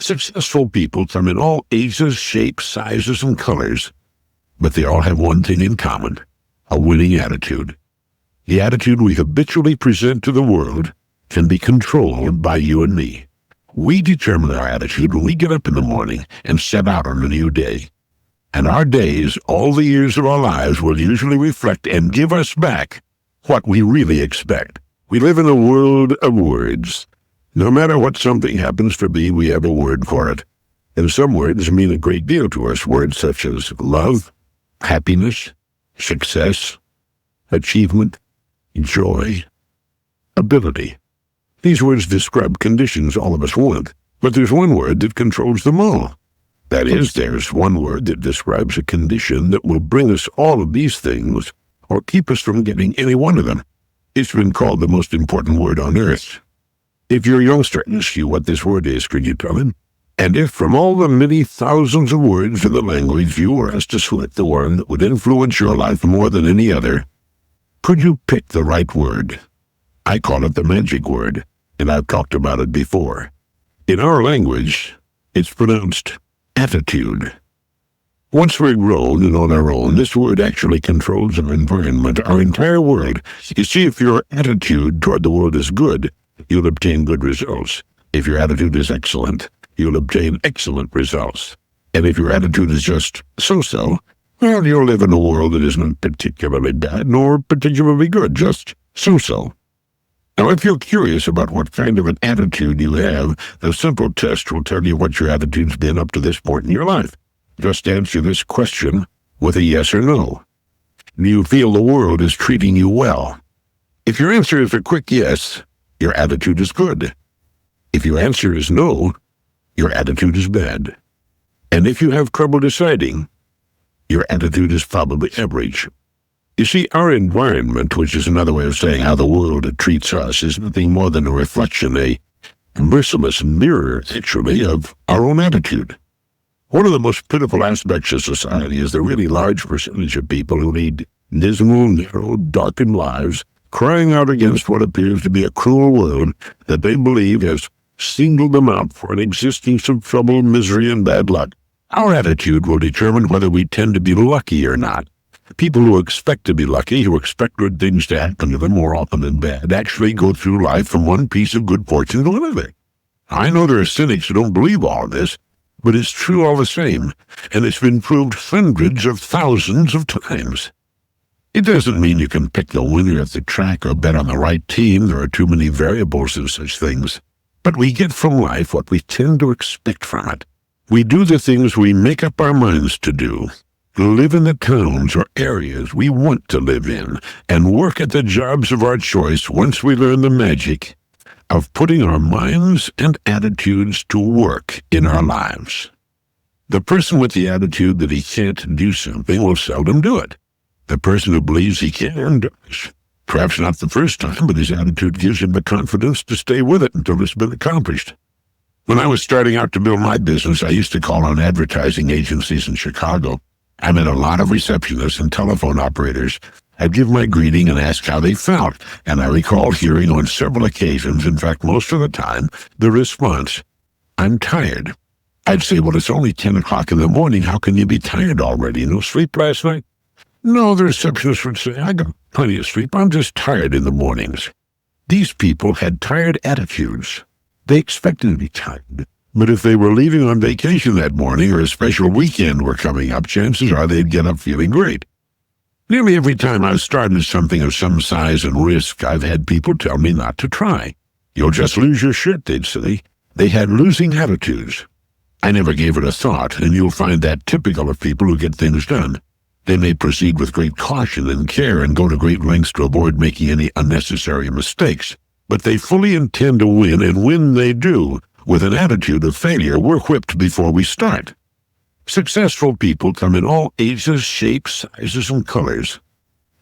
Successful people come in all ages, shapes, sizes, and colors, but they all have one thing in common: a winning attitude. The attitude we habitually present to the world can be controlled by you and me. We determine our attitude when we get up in the morning and set out on a new day. And our days, all the years of our lives, will usually reflect and give us back what we really expect. We live in a world of words. No matter what something happens to be, we have a word for it. And some words mean a great deal to us. Words such as love, happiness, success, achievement, joy, ability. These words describe conditions all of us want, but there's one word that controls them all. That is, there's one word that describes a condition that will bring us all of these things or keep us from getting any one of them. It's been called the most important word on earth. If your youngster asks you what this word is, could you tell him? And if from all the many thousands of words in the language you were asked to select the one that would influence your life more than any other, could you pick the right word? I call it the magic word, and I've talked about it before. In our language, it's pronounced attitude. Once we're grown and on our own, this word actually controls our environment, our entire world. You see, if your attitude toward the world is good, you'll obtain good results. If your attitude is excellent, you'll obtain excellent results. And if your attitude is just so-so, well, you'll live in a world that isn't particularly bad nor particularly good, just so-so. Now, if you're curious about what kind of an attitude you have, the simple test will tell you what your attitude's been up to this point in your life. Just answer this question with a yes or no. Do you feel the world is treating you well? If your answer is a quick yes, your attitude is good. If your answer is no, your attitude is bad. And if you have trouble deciding, your attitude is probably average. You see, our environment, which is another way of saying how the world treats us, is nothing more than a reflection, a merciless mirror, actually, of our own attitude. One of the most pitiful aspects of society is the really large percentage of people who lead dismal, narrow, darkened lives, crying out against what appears to be a cruel world that they believe has singled them out for an existence of trouble, misery, and bad luck. Our attitude will determine whether we tend to be lucky or not. People who expect to be lucky, who expect good things to happen to them more often than bad, actually go through life from one piece of good fortune to another. I know there are cynics who don't believe all of this, but it's true all the same, and it's been proved hundreds of thousands of times. It doesn't mean you can pick the winner at the track or bet on the right team. There are too many variables in such things. But we get from life what we tend to expect from it. We do the things we make up our minds to do, live in the towns or areas we want to live in, and work at the jobs of our choice once we learn the magic of putting our minds and attitudes to work in our lives. The person with the attitude that he can't do something will seldom do it. The person who believes he can does. Perhaps not the first time, but his attitude gives him the confidence to stay with it until it's been accomplished. When I was starting out to build my business, I used to call on advertising agencies in Chicago. I met a lot of receptionists and telephone operators. I'd give my greeting and ask how they felt, and I recall hearing on several occasions, in fact most of the time, the response, "I'm tired." I'd say, "Well, it's only 10 o'clock in the morning. How can you be tired already? No sleep last night?" "No," the receptionist would say, "I got plenty of sleep. I'm just tired in the mornings." These people had tired attitudes. They expected to be tired. But if they were leaving on vacation that morning or a special weekend were coming up, chances are they'd get up feeling great. Nearly every time I've started something of some size and risk, I've had people tell me not to try. "You'll just lose your shit," they'd say. They had losing attitudes. I never gave it a thought, and you'll find that typical of people who get things done. They may proceed with great caution and care and go to great lengths to avoid making any unnecessary mistakes, but they fully intend to win, and when they do, with an attitude of failure, we're whipped before we start. Successful people come in all ages, shapes, sizes, and colors,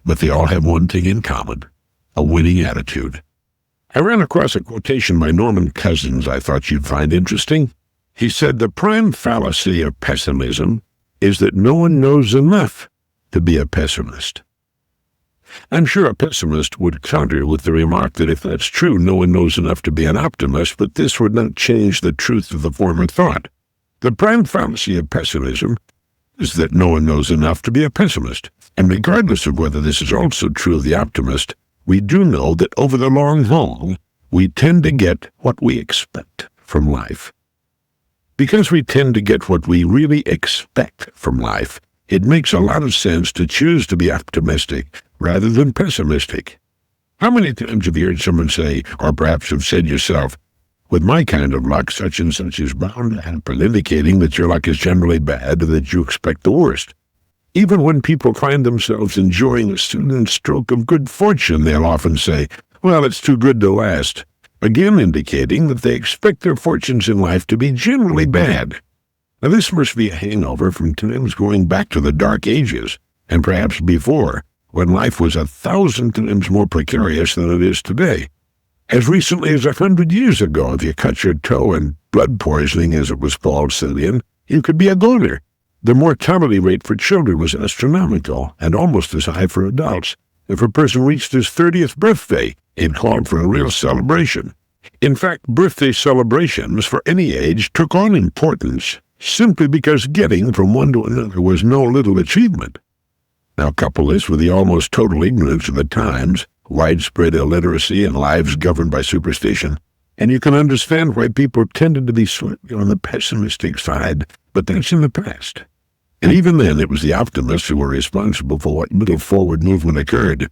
but they all have one thing in common: a winning attitude. I ran across a quotation by Norman Cousins I thought you'd find interesting. He said, "The prime fallacy of pessimism is that no one knows enough to be a pessimist." I'm sure a pessimist would counter with the remark that if that's true, no one knows enough to be an optimist, but this would not change the truth of the former thought. The prime fallacy of pessimism is that no one knows enough to be a pessimist, and regardless of whether this is also true of the optimist, we do know that over the long haul, we tend to get what we expect from life. Because we tend to get what we really expect from life, it makes a lot of sense to choose to be optimistic rather than pessimistic. How many times have you heard someone say, or perhaps have said yourself, with my kind of luck, such and such is bound to happen, indicating that your luck is generally bad and that you expect the worst? Even when people find themselves enjoying a sudden stroke of good fortune, they'll often say, well, it's too good to last, again indicating that they expect their fortunes in life to be generally bad. Now, this must be a hangover from times going back to the Dark Ages, and perhaps before, when life was 1,000 times more precarious than it is today. As recently as 100 years ago, if you cut your toe and blood poisoning, as it was called, set in, you could be a goner. The mortality rate for children was astronomical, and almost as high for adults. If a person reached his 30th birthday, it called for a real celebration. In fact, birthday celebrations for any age took on importance, simply because getting from one to another was no little achievement. Now couple this with the almost total ignorance of the times, widespread illiteracy, and lives governed by superstition, and you can understand why people tended to be slightly on the pessimistic side, but that's in the past. And even then, it was the optimists who were responsible for what little forward movement occurred.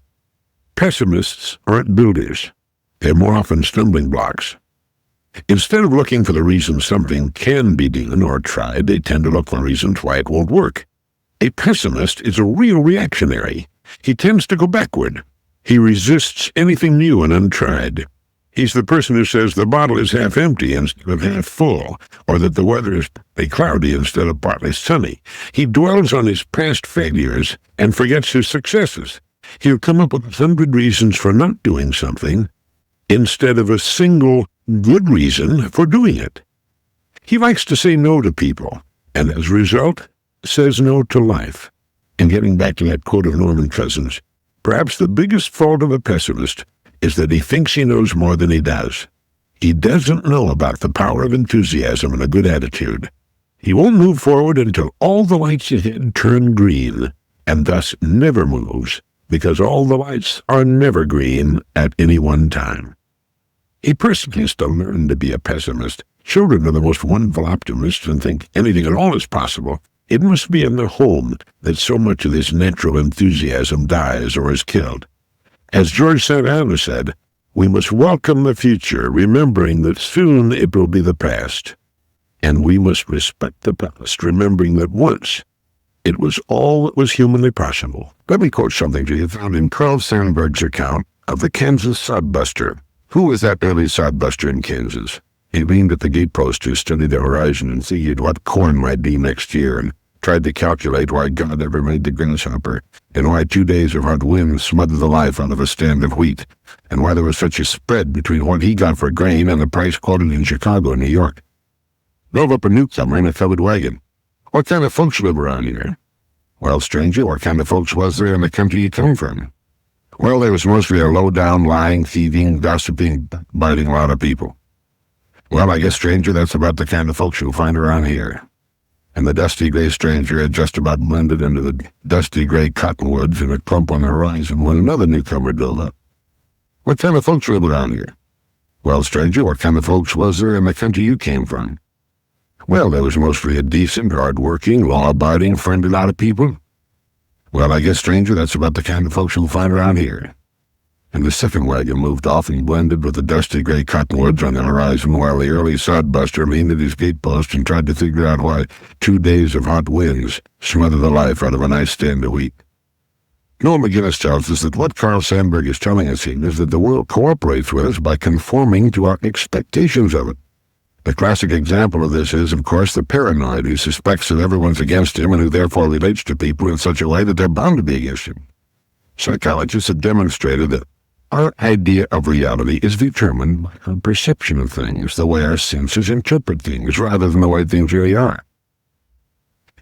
Pessimists aren't builders. They're more often stumbling blocks. Instead of looking for the reason something can be done or tried, they tend to look for reasons why it won't work. A pessimist is a real reactionary. He tends to go backward. He resists anything new and untried. He's the person who says the bottle is half empty instead of half full, or that the weather is partly cloudy instead of partly sunny. He dwells on his past failures and forgets his successes. He'll come up with 100 reasons for not doing something instead of a single good reason for doing it. He likes to say no to people, and as a result, says no to life. And getting back to that quote of Norman Cousins, perhaps the biggest fault of a pessimist is that he thinks he knows more than he does. He doesn't know about the power of enthusiasm and a good attitude. He won't move forward until all the lights ahead turn green, and thus never moves, because all the lights are never green at any one time. A person has to learn to be a pessimist. Children are the most wonderful optimists and think anything at all is possible. It must be in their home that so much of this natural enthusiasm dies or is killed. As George Santana said, we must welcome the future, remembering that soon it will be the past. And we must respect the past, remembering that once it was all that was humanly possible. Let me quote something to you found in Carl Sandburg's account of the Kansas sodbuster. Who was that early sodbuster in Kansas? He leaned at the gatepost to study the horizon and figured what corn might be next year, and tried to calculate why God ever made the grasshopper, and why 2 days of hard winds smothered the life out of a stand of wheat, and why there was such a spread between what he got for grain and the price quoted in Chicago and New York. Drove up a newcomer in a covered wagon. What kind of folks live around here? Well, stranger, what kind of folks was there in the country you come from? Well, there was mostly a low-down, lying, thieving, gossiping, biting lot of people. Well, I guess, stranger, that's about the kind of folks you'll find around here. And the dusty gray stranger had just about blended into the dusty gray cottonwoods in a clump on the horizon when another newcomer drove up. What kind of folks live around here? Well, stranger, what kind of folks was there in the country you came from? Well, there was mostly a decent, hard-working, law-abiding, friendly lot of people. Well, I guess, stranger, that's about the kind of folks you'll find around here. And the second wagon moved off and blended with the dusty gray cottonwoods on the horizon while the early sodbuster leaned at his gatepost and tried to figure out why 2 days of hot winds smothered the life out of a nice stand of wheat. Noel McGinnis tells us that what Carl Sandburg is telling us here is that the world cooperates with us by conforming to our expectations of it. The classic example of this is, of course, the paranoid who suspects that everyone's against him and who therefore relates to people in such a way that they're bound to be against him. Psychologists have demonstrated that our idea of reality is determined by our perception of things, the way our senses interpret things, rather than the way things really are.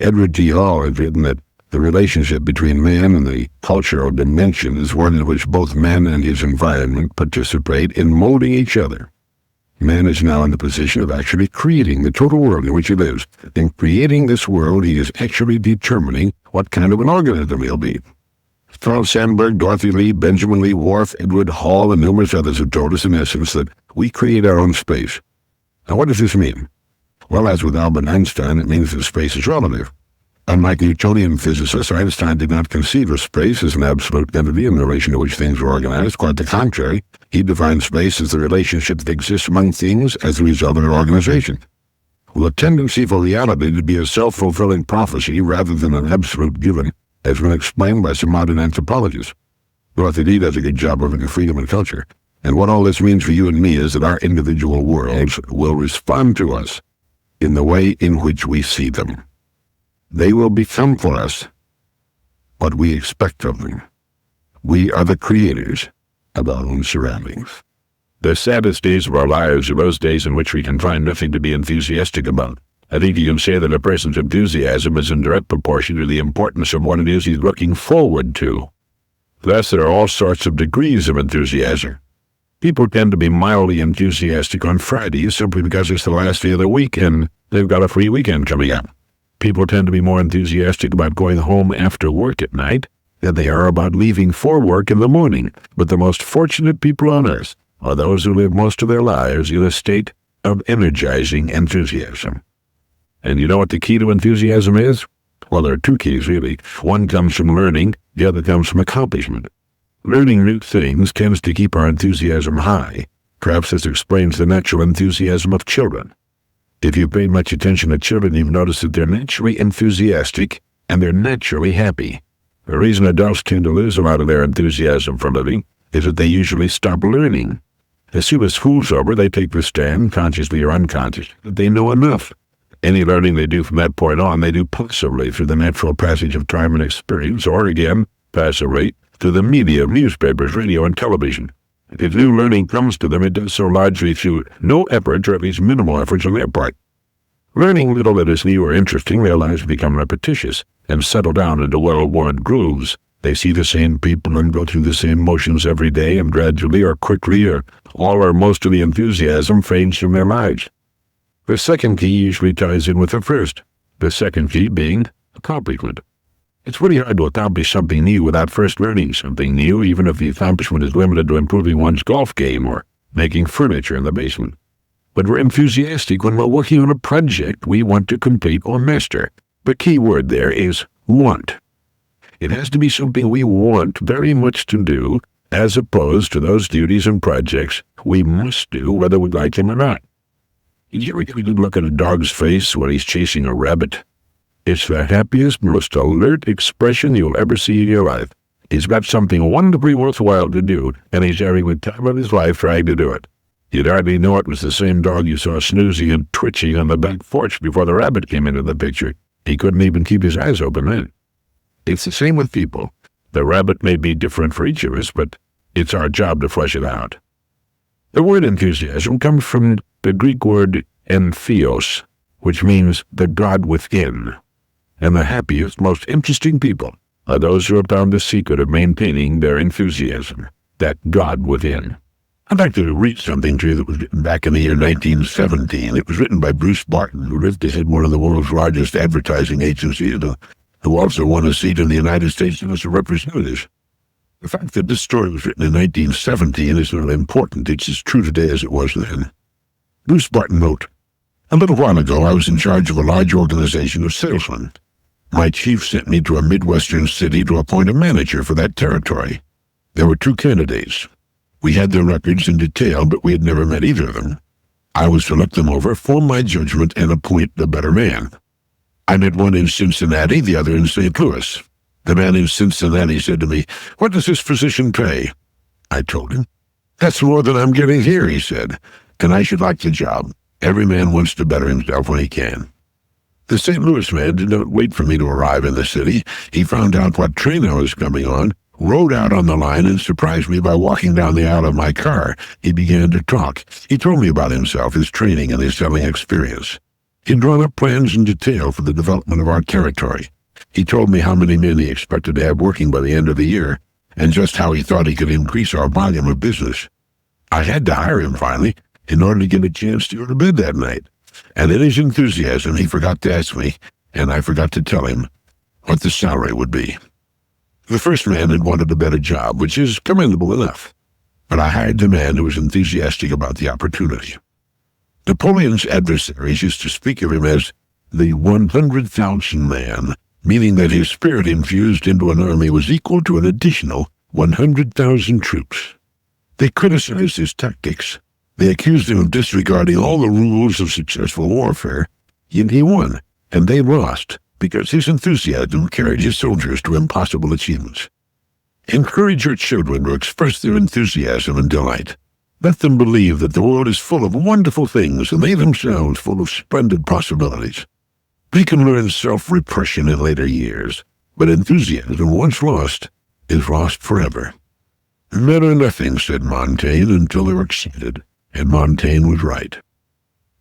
Edward T. Hall has written that The relationship between man and the cultural dimension is one in which both man and his environment participate in molding each other. Man is now in the position of actually creating the total world in which he lives. In creating this world, he is actually determining what kind of an organism he'll be. Charles Sandburg, Dorothy Lee, Benjamin Lee Whorf, Edward Hall, and numerous others have told us in essence that we create our own space. Now, what does this mean? Well, as with Albert Einstein, it means that space is relative. Unlike Newtonian physicists, Einstein did not conceive of space as an absolute entity in relation to which things were organized. Quite the contrary, he defined space as the relationship that exists among things as a result of their organization. Well, a tendency for reality to be a self-fulfilling prophecy rather than an absolute given has been explained by some modern anthropologists. Dorothy Lee does a good job of freedom and culture. And what all this means for you and me is that our individual worlds will respond to us in the way in which we see them. They will become for us what we expect of them. We are the creators of our own surroundings. The saddest days of our lives are those days in which we can find nothing to be enthusiastic about. I think you can say that a person's enthusiasm is in direct proportion to the importance of what it is he's looking forward to. Thus, there are all sorts of degrees of enthusiasm. People tend to be mildly enthusiastic on Fridays simply because it's the last day of the week and they've got a free weekend coming up. People tend to be more enthusiastic about going home after work at night than they are about leaving for work in the morning. But the most fortunate people on earth are those who live most of their lives in a state of energizing enthusiasm. And you know what the key to enthusiasm is? Well, there are two keys, really. One comes from learning, the other comes from accomplishment. Learning new things tends to keep our enthusiasm high. Perhaps this explains the natural enthusiasm of children. If you've paid much attention to children, you've noticed that they're naturally enthusiastic and they're naturally happy. The reason adults tend to lose a lot of their enthusiasm for living is that they usually stop learning. As soon as school's over, they take the stand, consciously or unconsciously, that they know enough. Any learning they do from that point on, they do passively through the natural passage of time and experience, or again, passively through the media of newspapers, radio, and television. If new learning comes to them, it does so largely through no effort, or at least minimal efforts on their part. Learning little that is new or interesting, their lives become repetitious and settle down into well-worn grooves. They see the same people and go through the same motions every day, and gradually or quickly or all or most of the enthusiasm fades from their lives. The second key usually ties in with the first, the second key being accomplishment. It's really hard to accomplish something new without first learning something new, even if the accomplishment is limited to improving one's golf game or making furniture in the basement. But we're enthusiastic when we're working on a project we want to complete or master. The key word there is want. It has to be something we want very much to do, as opposed to those duties and projects we must do whether we like them or not. Did you ever look at a dog's face when he's chasing a rabbit? It's the happiest, most alert expression you'll ever see in your life. He's got something wonderfully worthwhile to do, and he's having the time of his life trying to do it. You'd hardly know it was the same dog you saw snoozing and twitching on the back porch before the rabbit came into the picture. He couldn't even keep his eyes open then. It's the same with people. The rabbit may be different for each of us, but it's our job to flesh it out. The word enthusiasm comes from the Greek word entheos, which means the God within. And the happiest, most interesting people are those who have found the secret of maintaining their enthusiasm, that God within. I'd like to read something to you that was written back in the year 1917. It was written by Bruce Barton, who lived to head one of the world's largest advertising agencies, who also won a seat in the United States House of Representatives. The fact that this story was written in 1917 is not important. It's as true today as it was then. Bruce Barton wrote, "A little while ago, I was in charge of a large organization of salesmen. My chief sent me to a Midwestern city to appoint a manager for that territory. There were two candidates. We had their records in detail, but we had never met either of them. I was to look them over, form my judgment, and appoint the better man. I met one in Cincinnati, the other in St. Louis. The man in Cincinnati said to me, 'What does this physician pay?' I told him. 'That's more than I'm getting here,' he said, 'and I should like the job. Every man wants to better himself when he can.' The St. Louis man did not wait for me to arrive in the city. He found out what train I was coming on, rode out on the line, and surprised me by walking down the aisle of my car. He began to talk. He told me about himself, his training, and his selling experience. He'd drawn up plans in detail for the development of our territory. He told me how many men he expected to have working by the end of the year, and just how he thought he could increase our volume of business. I had to hire him finally in order to get a chance to go to bed that night. And in his enthusiasm, he forgot to ask me, and I forgot to tell him what the salary would be. The first man had wanted a better job, which is commendable enough, but I hired the man who was enthusiastic about the opportunity. Napoleon's adversaries used to speak of him as the 100,000 man, meaning that his spirit infused into an army was equal to an additional 100,000 troops. They criticized his tactics. They accused him of disregarding all the rules of successful warfare, yet he won, and they lost, because his enthusiasm carried his soldiers to impossible achievements. Encourage your children to express their enthusiasm and delight. Let them believe that the world is full of wonderful things and they themselves full of splendid possibilities. They can learn self-repression in later years, but enthusiasm once lost is lost forever. Men are nothing, said Montaigne, until they're excited, and Montaigne was right.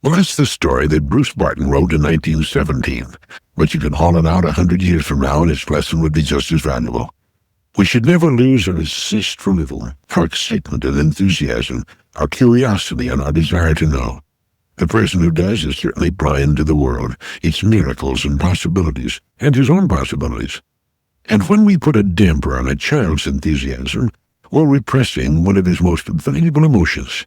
Well, that's the story that Bruce Barton wrote in 1917, but you can haul it out 100 years from now and its lesson would be just as valuable. We should never lose our zest for living, our excitement and enthusiasm, our curiosity and our desire to know. The person who does is certainly blind to the world, its miracles and possibilities, and his own possibilities. And when we put a damper on a child's enthusiasm, we're repressing one of his most valuable emotions.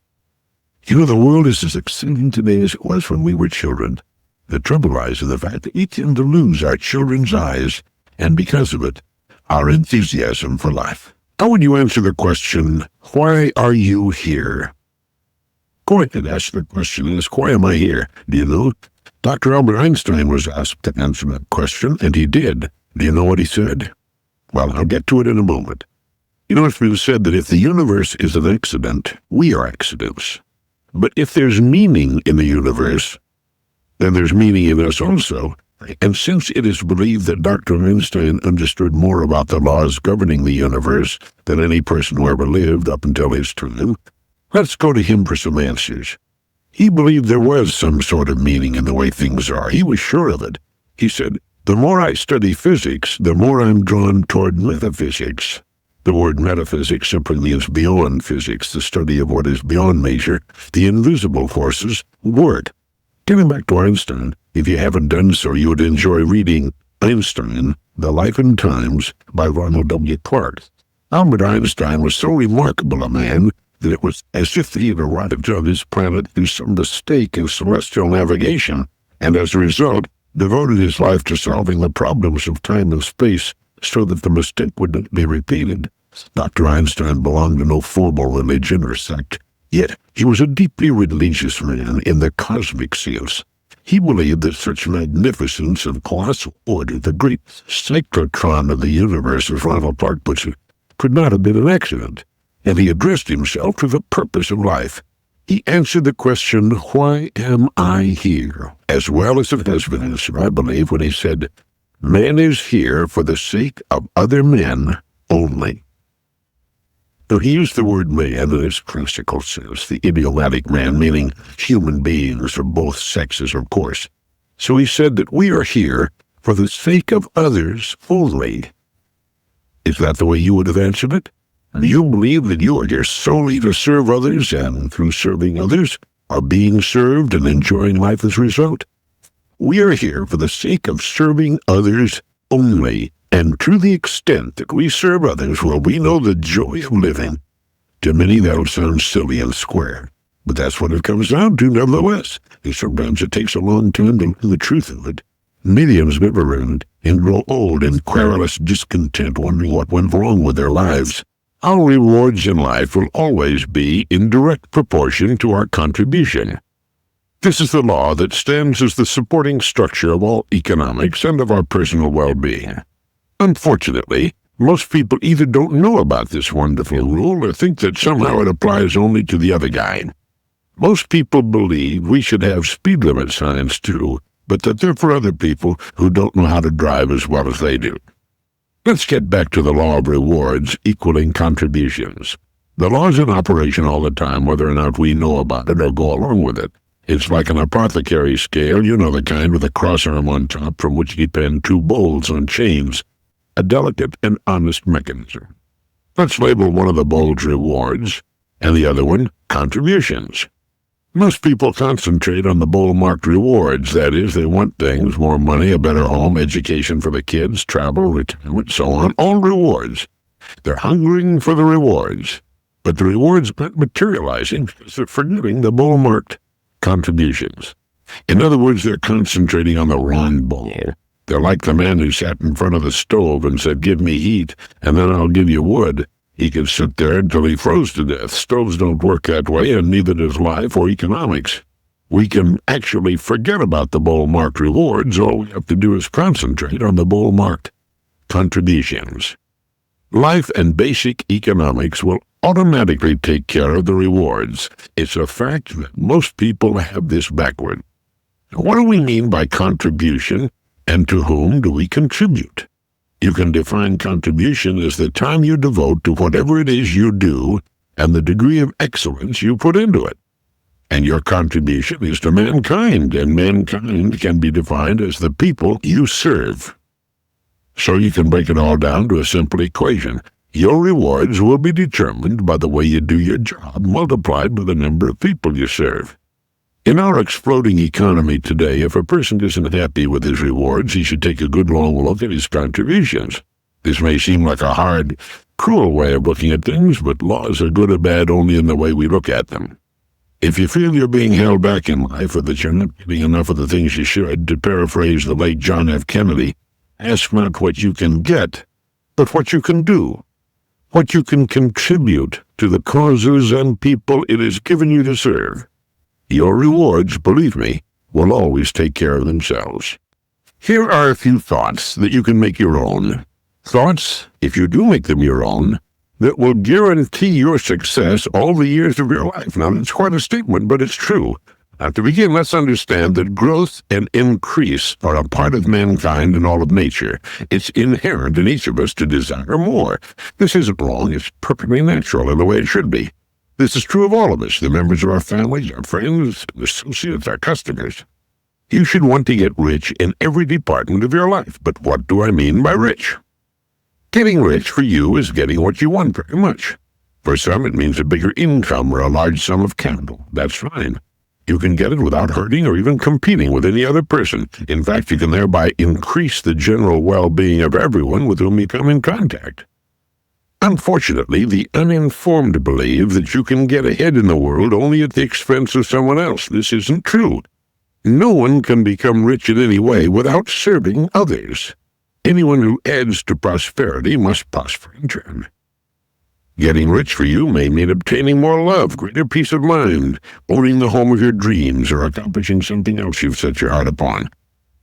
You know, the world is as exciting today as it was when we were children. The trouble lies in the fact that we tend to lose our children's eyes, and because of it, our enthusiasm for life. How would you answer the question, why are you here? Go ahead and ask the question, why am I here? Do you know? Dr. Albert Einstein was asked to answer that question, and he did. Do you know what he said? Well, I'll get to it in a moment. You know, it's been said that if the universe is an accident, we are accidents. But if there's meaning in the universe, then there's meaning in us also. And since it is believed that Dr. Einstein understood more about the laws governing the universe than any person who ever lived up until his time, let's go to him for some answers. He believed there was some sort of meaning in the way things are. He was sure of it. He said, the more I study physics, the more I'm drawn toward metaphysics. The word metaphysics simply means beyond physics, the study of what is beyond measure, the invisible forces, work. Getting back to Einstein, if you haven't done so, you would enjoy reading Einstein, The Life and Times by Ronald W. Clark. Albert Einstein was so remarkable a man that it was as if he had arrived on this planet through some mistake in celestial navigation, and as a result, devoted his life to solving the problems of time and space so that the mistake would not be repeated. Dr. Einstein belonged to no formal religion or sect, yet he was a deeply religious man in the cosmic sense. He believed that such magnificence and colossal order, the great cyclotron of the universe, as Ronald Clark puts it, could not have been an accident, and he addressed himself to the purpose of life. He answered the question, why am I here? As well as it has been answered, I believe, when he said, man is here for the sake of other men only. Now, he used the word man in its classical sense, the idiomatic man, meaning human beings of both sexes, of course. So he said that we are here for the sake of others only. Is that the way you would have answered it? Do you believe that you are here solely to serve others, and through serving others, are being served and enjoying life as a result? We are here for the sake of serving others only, and to the extent that we serve others where we know the joy of living. To many that'll sound silly and square, but that's what it comes down to nevertheless, and sometimes it takes a long time to learn the truth of it. Millions never learn it, and grow old in querulous discontent, wondering what went wrong with their lives. Our rewards in life will always be in direct proportion to our contribution. This is the law that stands as the supporting structure of all economics and of our personal well-being. Unfortunately, most people either don't know about this wonderful rule or think that somehow it applies only to the other guy. Most people believe we should have speed limit signs too, but that they're for other people who don't know how to drive as well as they do. Let's get back to the law of rewards equaling contributions. The law is in operation all the time, whether or not we know about it or go along with it. It's like an apothecary scale, you know, the kind with a crossarm on top from which depend two bowls on chains. A delicate and honest mechanism. Let's label one of the bowls rewards, and the other one contributions. Most people concentrate on the bowl marked rewards. That is, they want things, more money, a better home, education for the kids, travel, retirement, so on, all rewards. They're hungering for the rewards. But the rewards aren't materializing because they're forgetting the bowl marked contributions. In other words, they're concentrating on the wrong bowl. They're like the man who sat in front of the stove and said, "Give me heat, and then I'll give you wood." He could sit there until he froze to death. Stoves don't work that way, and neither does life or economics. We can actually forget about the bowl-marked rewards. All we have to do is concentrate on the bowl-marked contributions. Life and basic economics will automatically take care of the rewards. It's a fact that most people have this backward. Now, what do we mean by contribution, and to whom do we contribute? You can define contribution as the time you devote to whatever it is you do and the degree of excellence you put into it. And your contribution is to mankind, and mankind can be defined as the people you serve. So you can break it all down to a simple equation. Your rewards will be determined by the way you do your job, multiplied by the number of people you serve. In our exploding economy today, if a person isn't happy with his rewards, he should take a good long look at his contributions. This may seem like a hard, cruel way of looking at things, but laws are good or bad only in the way we look at them. If you feel you're being held back in life or that you're not getting enough of the things you should, to paraphrase the late John F. Kennedy, ask not what you can get, but what you can do, what you can contribute to the causes and people it is given you to serve. Your rewards, believe me, will always take care of themselves. Here are a few thoughts that you can make your own. Thoughts, if you do make them your own, that will guarantee your success all the years of your life. Now, that's quite a statement, but it's true. Now, to begin, let's understand that growth and increase are a part of mankind and all of nature. It's inherent in each of us to desire more. This isn't wrong. It's perfectly natural and the way it should be. This is true of all of us, the members of our families, our friends, associates, our customers. You should want to get rich in every department of your life. But what do I mean by rich? Getting rich for you is getting what you want very much. For some, it means a bigger income or a large sum of capital. That's fine. You can get it without hurting or even competing with any other person. In fact, you can thereby increase the general well-being of everyone with whom you come in contact. Unfortunately, the uninformed believe that you can get ahead in the world only at the expense of someone else. This isn't true. No one can become rich in any way without serving others. Anyone who adds to prosperity must prosper in turn. Getting rich for you may mean obtaining more love, greater peace of mind, owning the home of your dreams, or accomplishing something else you've set your heart upon.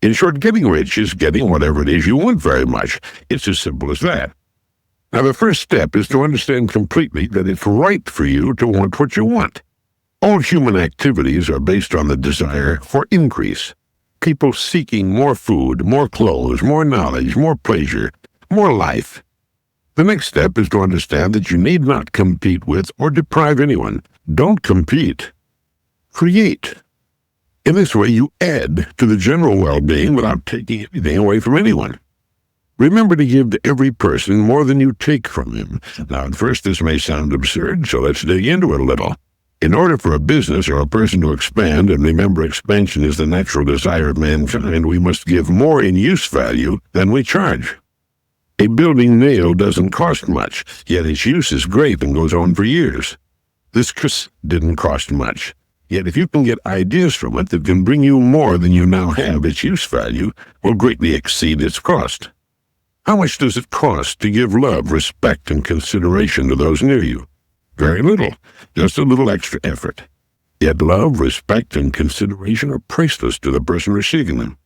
In short, getting rich is getting whatever it is you want very much. It's as simple as that. Now, the first step is to understand completely that it's right for you to want what you want. All human activities are based on the desire for increase. People seeking more food, more clothes, more knowledge, more pleasure, more life. The next step is to understand that you need not compete with or deprive anyone. Don't compete. Create. In this way, you add to the general well-being without taking anything away from anyone. Remember to give to every person more than you take from him. Now, at first, this may sound absurd, so let's dig into it a little. In order for a business or a person to expand, and remember, expansion is the natural desire of mankind, we must give more in use value than we charge. A building nail doesn't cost much, yet its use is great and goes on for years. This didn't cost much, yet if you can get ideas from it that can bring you more than you now have, its use value will greatly exceed its cost. How much does it cost to give love, respect, and consideration to those near you? Very little, just a little extra effort. Yet love, respect, and consideration are priceless to the person receiving them.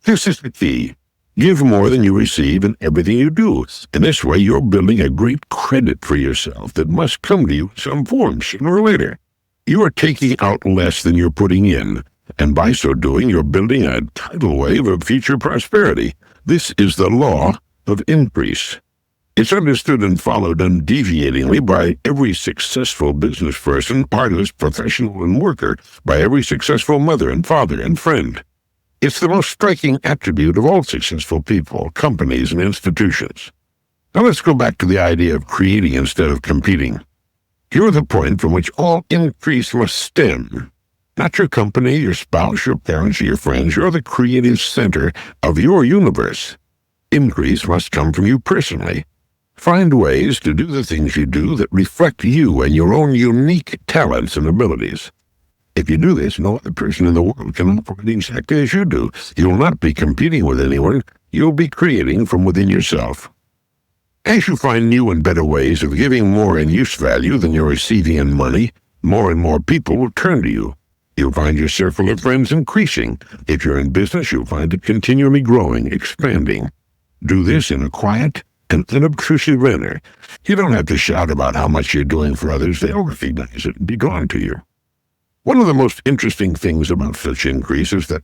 This is the key. Give more than you receive in everything you do. In this way, you're building a great credit for yourself that must come to you in some form, sooner or later. You are taking out less than you're putting in, and by so doing, you're building a tidal wave of future prosperity. This is the law of increase. It's understood and followed undeviatingly by every successful business person, artist, professional, and worker, by every successful mother and father and friend. It's the most striking attribute of all successful people, companies, and institutions. Now let's go back to the idea of creating instead of competing. You're the point from which all increase must stem. Not your company, your spouse, your parents, or your friends. You're the creative center of your universe. Increase must come from you personally. Find ways to do the things you do that reflect you and your own unique talents and abilities. If you do this, no other person in the world can operate exactly as you do. You'll not be competing with anyone. You'll be creating from within yourself. As you find new and better ways of giving more in use value than you're receiving in money, more and more people will turn to you. You'll find your circle of friends increasing. If you're in business, you'll find it continually growing, expanding. Do this in a quiet and unobtrusive manner. You don't have to shout about how much you're doing for others. They'll recognize it and be drawn to you. One of the most interesting things about such increase is that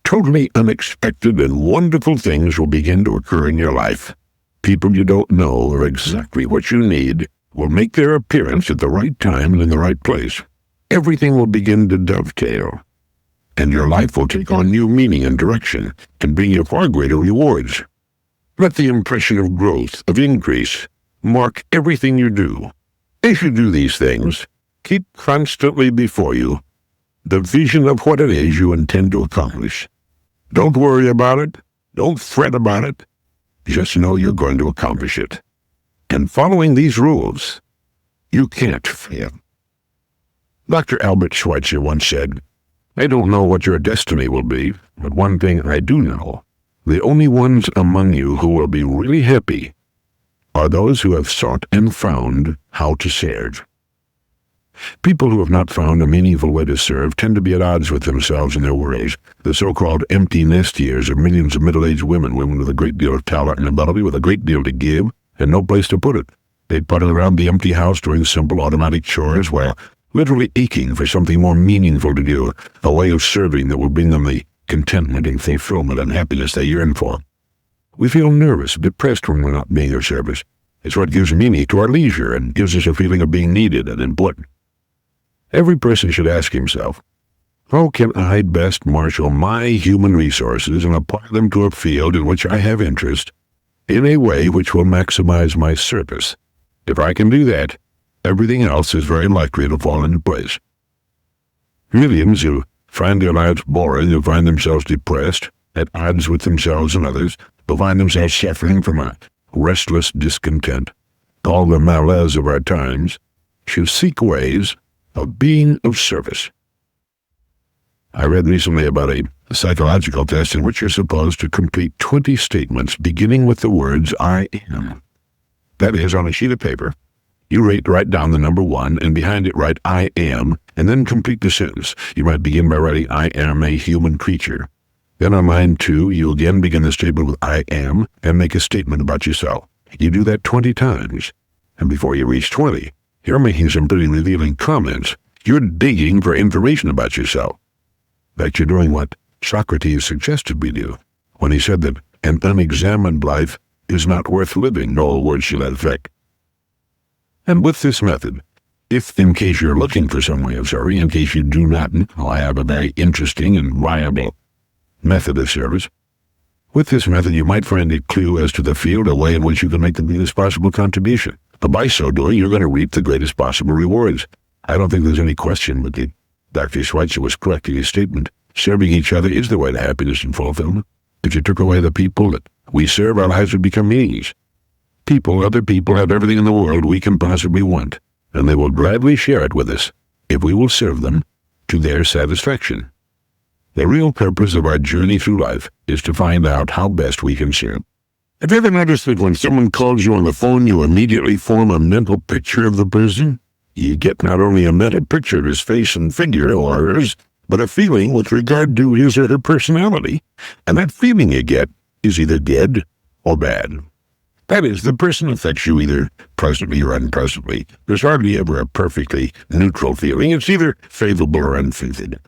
totally unexpected and wonderful things will begin to occur in your life. People you don't know or exactly what you need will make their appearance at the right time and in the right place. Everything will begin to dovetail, and your life will take on new meaning and direction and bring you far greater rewards. Let the impression of growth, of increase, mark everything you do. As you do these things, keep constantly before you the vision of what it is you intend to accomplish. Don't worry about it. Don't fret about it. Just know you're going to accomplish it. And following these rules, you can't fail. Dr. Albert Schweitzer once said, "I don't know what your destiny will be, but one thing I do know. The only ones among you who will be really happy are those who have sought and found how to serve." People who have not found a meaningful way to serve tend to be at odds with themselves and their worries. The so-called empty nest years of millions of middle-aged women with a great deal of talent and ability, with a great deal to give, and no place to put it. They puddle around the empty house doing simple automatic chores while literally aching for something more meaningful to do, a way of serving that will bring them the contentment and fulfillment and happiness they yearn for. We feel nervous, depressed when we're not being of service. It's what gives meaning to our leisure and gives us a feeling of being needed and important. Every person should ask himself, how can I best marshal my human resources and apply them to a field in which I have interest in a way which will maximize my service? If I can do that, everything else is very likely to fall into place. Millions who find their lives boring, who find themselves depressed, at odds with themselves and others, who find themselves suffering from a restless discontent, all the malaise of our times, should seek ways of being of service. I read recently about a psychological test in which you're supposed to complete 20 statements beginning with the words "I am." That is, on a sheet of paper, you write down the number 1, and behind it write "I am," and then complete the sentence. You might begin by writing "I am a human creature." Then on line 2, you again begin the statement with "I am," and make a statement about yourself. You do that 20 times, and before you reach 20, you're making some pretty revealing comments. You're digging for information about yourself. In fact, you're doing what Socrates suggested we do when he said that an unexamined life is not worth living, no words to that effect. And with this method, if in case you're looking for some way of serving, in case you do not know, I have a very interesting and viable method of service. With this method, you might find a clue as to the field, a way in which you can make the greatest possible contribution. But by so doing, you're going to reap the greatest possible rewards. I don't think there's any question but that Dr. Schweitzer was correct in his statement. Serving each other is the way to happiness and fulfillment. If you took away the people that we serve, our lives would become meaningless. Other people have everything in the world we can possibly want, and they will gladly share it with us if we will serve them to their satisfaction. The real purpose of our journey through life is to find out how best we can serve. Have you ever noticed that when someone calls you on the phone, you immediately form a mental picture of the person? You get not only a mental picture of his face and figure or hers, but a feeling with regard to his or her personality. And that feeling you get is either good or bad. That is, the person affects you either pleasantly or unpleasantly. There's hardly ever a perfectly neutral feeling. It's either favorable or unfavorable.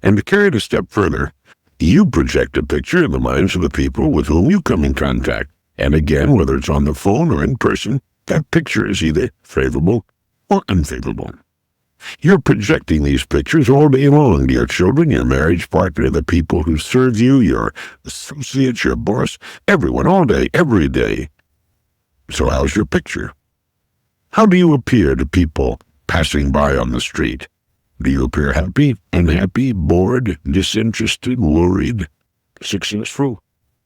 And to carry it a step further, you project a picture in the minds of the people with whom you come in contact. And again, whether it's on the phone or in person, that picture is either favorable or unfavorable. You're projecting these pictures all day long to your children, your marriage partner, the people who serve you, your associates, your boss, everyone, all day, every day. So how's your picture? How do you appear to people passing by on the street? Do you appear happy, unhappy, bored, disinterested, worried, successful,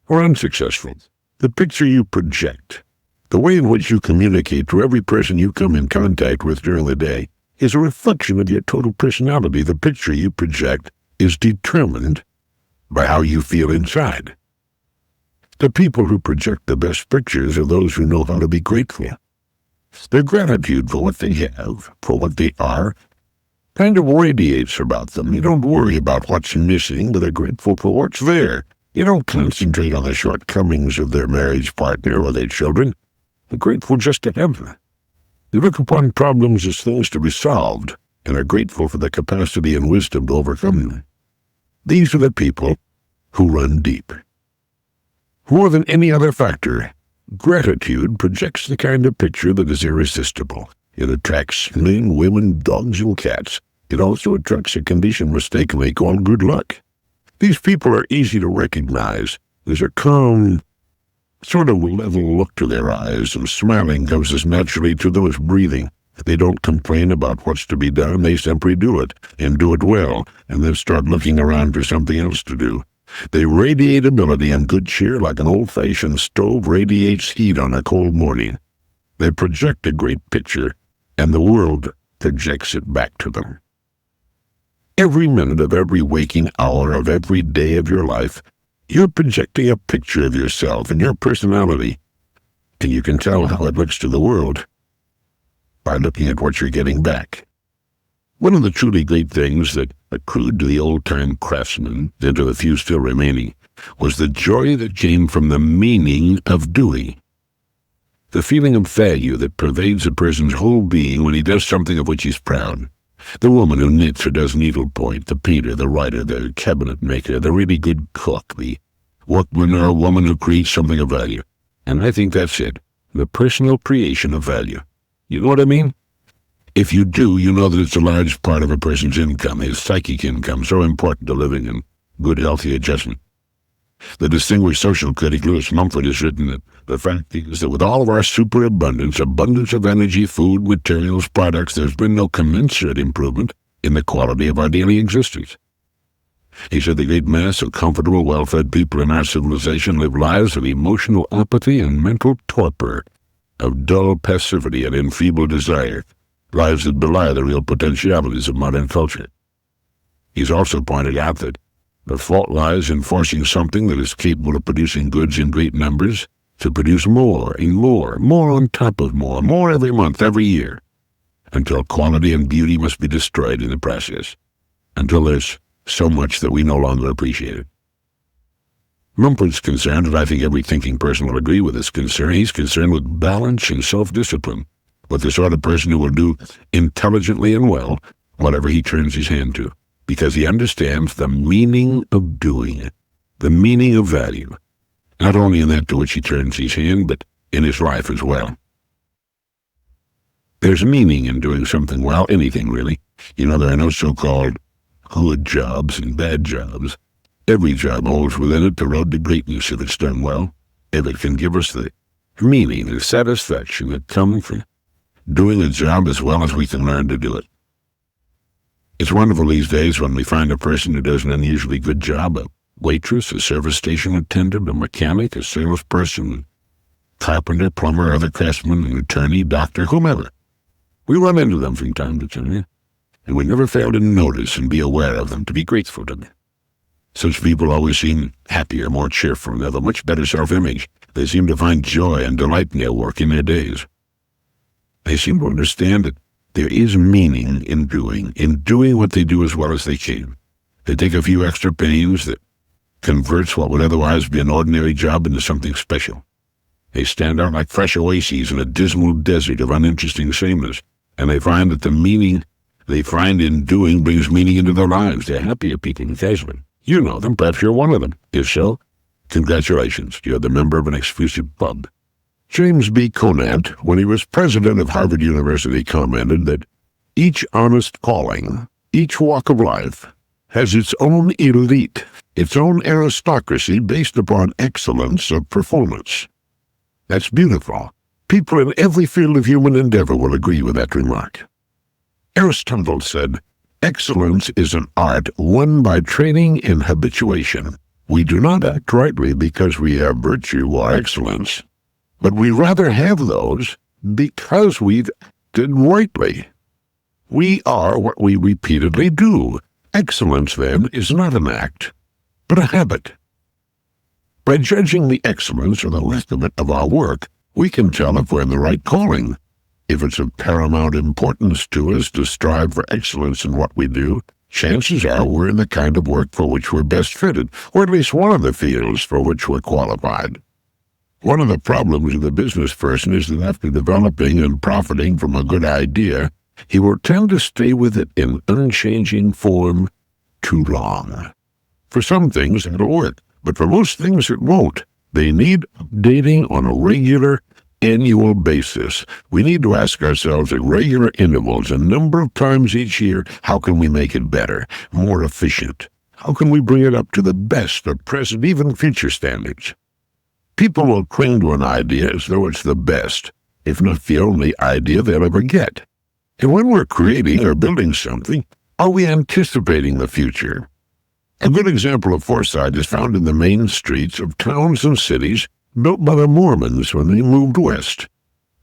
or unsuccessful? The picture you project, the way in which you communicate to every person you come in contact with during the day, is a reflection of your total personality. The picture you project is determined by how you feel inside. The people who project the best pictures are those who know how to be grateful. Their gratitude for what they have, for what they are, kind of radiates about them. You don't worry about what's missing, but they're grateful for what's there. You don't concentrate on the shortcomings of their marriage partner or their children. They're grateful just to have them. They look upon problems as things to be solved and are grateful for the capacity and wisdom to overcome them. These are the people who run deep. More than any other factor, gratitude projects the kind of picture that is irresistible. It attracts men, women, dogs, and cats. It also attracts a condition mistakenly called good luck. These people are easy to recognize. There's a calm, sort of level look to their eyes, and smiling comes as naturally to those breathing. They don't complain about what's to be done. They simply do it, and do it well, and then start looking around for something else to do. They radiate ability and good cheer like an old-fashioned stove radiates heat on a cold morning. They project a great picture, and the world projects it back to them. Every minute of every waking hour of every day of your life, you're projecting a picture of yourself and your personality, and you can tell how it looks to the world by looking at what you're getting back. One of the truly great things that accrued to the old-time craftsman, and to the few still remaining, was the joy that came from the meaning of doing. The feeling of value that pervades a person's whole being when he does something of which he's proud. The woman who knits or does needlepoint, the painter, the writer, the cabinet maker, the really good cook, the workman or woman who creates something of value. And I think that's it, the personal creation of value. You know what I mean? If you do, you know that it's a large part of a person's income, his psychic income, so important to living and good, healthy adjustment. The distinguished social critic Lewis Mumford has written that the fact is that with all of our superabundance, abundance of energy, food, materials, products, there's been no commensurate improvement in the quality of our daily existence. He said the great mass of comfortable, well-fed people in our civilization live lives of emotional apathy and mental torpor, of dull passivity and enfeebled desire, lives that belie the real potentialities of modern culture. He's also pointed out that the fault lies in forcing something that is capable of producing goods in great numbers to produce more and more on top of more every month, every year, until quality and beauty must be destroyed in the process, until there's so much that we no longer appreciate it. Mumford's concerned, and I think every thinking person will agree with this concern. He's concerned with balance and self-discipline, with the sort of person who will do intelligently and well whatever he turns his hand to, because he understands the meaning of doing it, the meaning of value, not only in that to which he turns his hand, but in his life as well. There's meaning in doing something well, anything really. You know, there are no so-called good jobs and bad jobs. Every job holds within it the road to greatness if it's done well, if it can give us the meaning and satisfaction that come from doing a job as well as we can learn to do it. It's wonderful these days when we find a person who does an unusually good job, a waitress, a service station attendant, a mechanic, a salesperson, carpenter, plumber, other craftsman, an attorney, doctor, whomever. We run into them from time to time, and we never fail to notice and be aware of them, to be grateful to them. Such people always seem happier, more cheerful, and have a much better self-image. They seem to find joy and delight in their work, in their days. They seem to understand that there is meaning in doing what they do as well as they can. They take a few extra pains that converts what would otherwise be an ordinary job into something special. They stand out like fresh oases in a dismal desert of uninteresting sameness, and they find that the meaning they find in doing brings meaning into their lives. They're happier people, casually. You know them, perhaps you're one of them. If so, Congratulations, you're the member of an exclusive club. James B. Conant, when he was president of Harvard University, commented that each honest calling, each walk of life, has its own elite, its own aristocracy based upon excellence of performance. That's beautiful. People in every field of human endeavor will agree with that remark. Aristotle said, "Excellence is an art won by training and habituation. We do not act rightly because we have virtue or excellence, but we rather have those because we've acted rightly. We are what we repeatedly do. Excellence, then, is not an act, but a habit." By judging the excellence or the lack of it of our work, we can tell if we're in the right calling. If it's of paramount importance to us to strive for excellence in what we do, chances are we're in the kind of work for which we're best fitted, or at least one of the fields for which we're qualified. One of the problems of the business person is that after developing and profiting from a good idea, he will tend to stay with it in unchanging form too long. For some things, it'll work, but for most things, it won't. They need updating on a regular, annual basis. We need to ask ourselves at regular intervals, a number of times each year, how can we make it better, more efficient? How can we bring it up to the best of present, even future standards? People will cling to an idea as though it's the best, if not the only idea they'll ever get. And when we're creating or building something, are we anticipating the future? A good example of foresight is found in the main streets of towns and cities built by the Mormons when they moved west.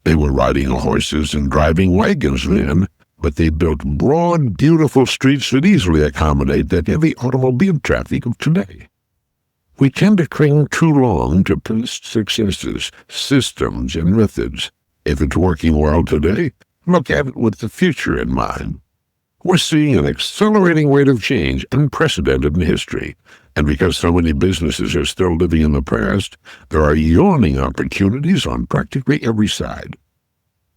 They were riding horses and driving wagons then, but they built broad, beautiful streets that easily accommodate that heavy automobile traffic of today. We tend to cling too long to past successes, systems, and methods. If it's working well today, look at it with the future in mind. We're seeing an accelerating rate of change unprecedented in history, and because so many businesses are still living in the past, there are yawning opportunities on practically every side.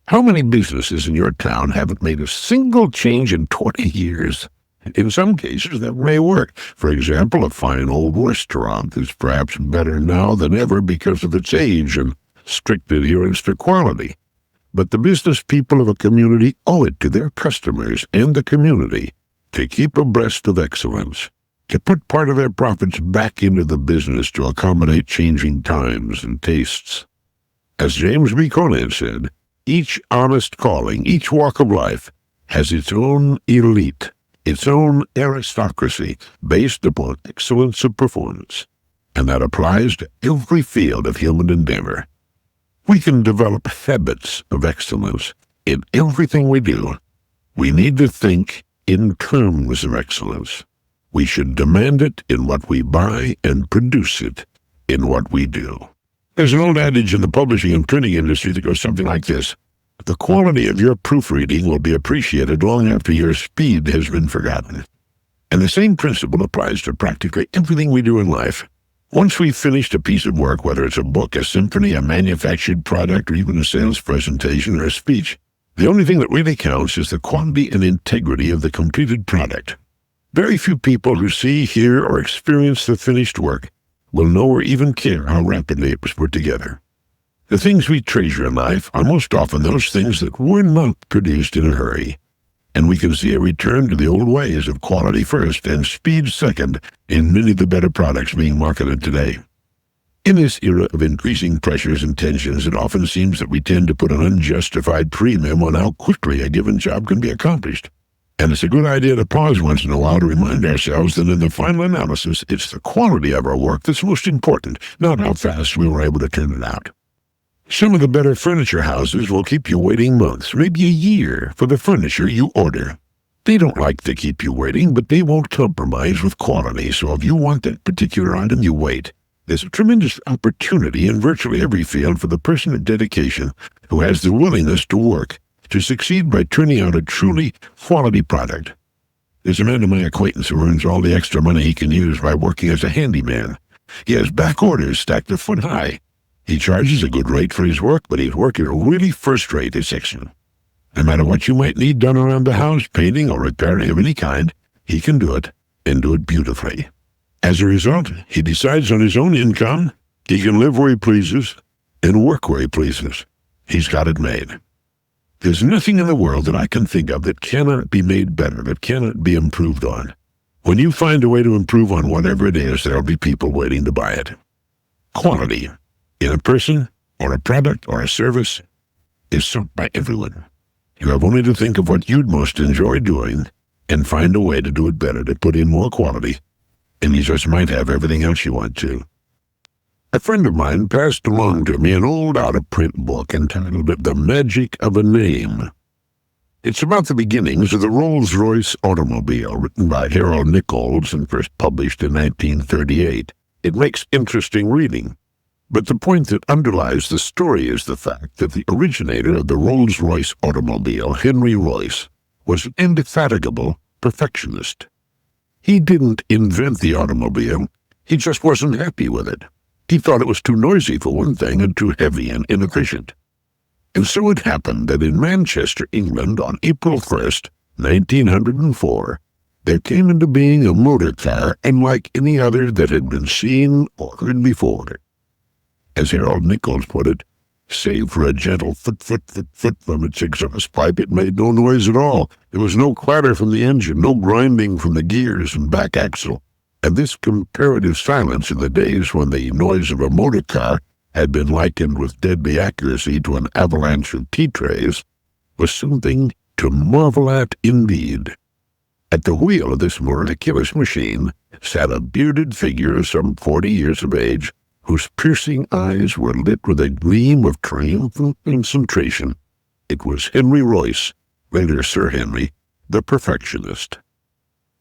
How many businesses in your town haven't made a single change in 20 years? In some cases, that may work. For example, a fine old restaurant is perhaps better now than ever because of its age and strict adherence to quality. But the business people of a community owe it to their customers and the community to keep abreast of excellence, to put part of their profits back into the business to accommodate changing times and tastes. As James B. Conant said, each honest calling, each walk of life, has its own elite, its own aristocracy based upon excellence of performance, and that applies to every field of human endeavor. We can develop habits of excellence in everything we do. We need to think in terms of excellence. We should demand it in what we buy and produce it in what we do. There's an old adage in the publishing and printing industry that goes something like this: the quality of your proofreading will be appreciated long after your speed has been forgotten. And the same principle applies to practically everything we do in life. Once we've finished a piece of work, whether it's a book, a symphony, a manufactured product, or even a sales presentation or a speech, the only thing that really counts is the quality and integrity of the completed product. Very few people who see, hear, or experience the finished work will know or even care how rapidly it was put together. The things we treasure in life are most often those things that were not produced in a hurry, and we can see a return to the old ways of quality first and speed second in many of the better products being marketed today. In this era of increasing pressures and tensions, it often seems that we tend to put an unjustified premium on how quickly a given job can be accomplished. And it's a good idea to pause once in a while to remind ourselves that in the final analysis, it's the quality of our work that's most important, not how fast we were able to turn it out. Some of the better furniture houses will keep you waiting months, maybe a year, for the furniture you order. They don't like to keep you waiting, but they won't compromise with quality, so if you want that particular item, you wait. There's a tremendous opportunity in virtually every field for the person of dedication who has the willingness to work, to succeed by turning out a truly quality product. There's a man of my acquaintance who earns all the extra money he can use by working as a handyman. He has back orders stacked a foot high. He charges a good rate for his work, but his work is really first-rate. It's excellent. No matter what you might need done around the house, painting or repairing of any kind, he can do it, and do it beautifully. As a result, he decides on his own income. He can live where he pleases and work where he pleases. He's got it made. There's nothing in the world that I can think of that cannot be made better, that cannot be improved on. When you find a way to improve on whatever it is, there'll be people waiting to buy it. Quality in a person or a product or a service is sought by everyone. You have only to think of what you'd most enjoy doing and find a way to do it better, to put in more quality, and you just might have everything else you want to. A friend of mine passed along to me an old out-of-print book entitled The Magic of a Name. It's about the beginnings of the Rolls-Royce automobile, written by Earl Nightingale and first published in 1938. It makes interesting reading, but the point that underlies the story is the fact that the originator of the Rolls-Royce automobile, Henry Royce, was an indefatigable perfectionist. He didn't invent the automobile, he just wasn't happy with it. He thought it was too noisy for one thing and too heavy and inefficient. And so it happened that in Manchester, England, on April 1st, 1904, there came into being a motor car unlike any other that had been seen or heard before. As Earl Nightingale put it, save for a gentle foot from its exhaust pipe, it made no noise at all. There was no clatter from the engine, no grinding from the gears and back axle. And this comparative silence in the days when the noise of a motor car had been likened with deadly accuracy to an avalanche of tea trays was something to marvel at indeed. At the wheel of this miraculous machine sat a bearded figure of some 40 years of age, whose piercing eyes were lit with a gleam of triumphant concentration. It was Henry Royce, later Sir Henry, the perfectionist.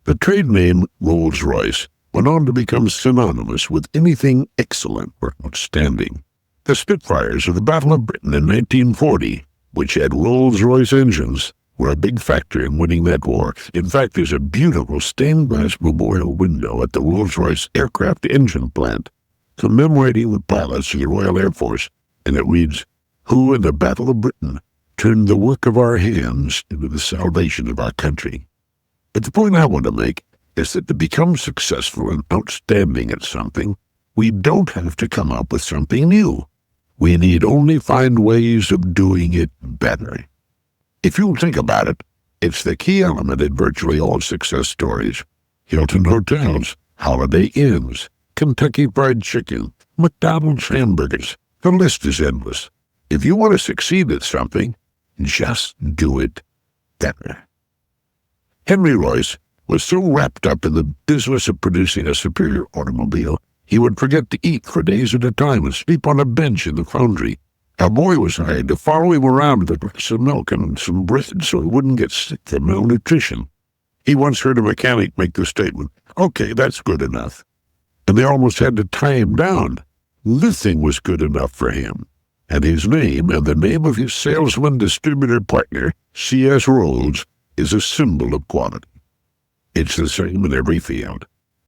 The trade name Rolls-Royce went on to become synonymous with anything excellent or outstanding. The Spitfires of the Battle of Britain in 1940, which had Rolls-Royce engines, were a big factor in winning that war. In fact, there's a beautiful stained-glass memorial window at the Rolls-Royce aircraft engine plant commemorating the pilots of the Royal Air Force, and it reads, "Who in the Battle of Britain turned the work of our hands into the salvation of our country." But the point I want to make is that to become successful and outstanding at something, we don't have to come up with something new. We need only find ways of doing it better. If you think about it, it's the key element in virtually all success stories. Hilton Hotels, Holiday Inns, Kentucky Fried Chicken, McDonald's hamburgers. The list is endless. If you want to succeed at something, just do it better. Henry Royce was so wrapped up in the business of producing a superior automobile, he would forget to eat for days at a time and sleep on a bench in the foundry. A boy was hired to follow him around with a glass of milk and some bread so he wouldn't get sick from malnutrition. He once heard a mechanic make the statement, "Okay, that's good enough." And they almost had to tie him down. Nothing was good enough for him. And his name and the name of his salesman-distributor partner, C.S. Rolls, is a symbol of quality. It's the same in every field.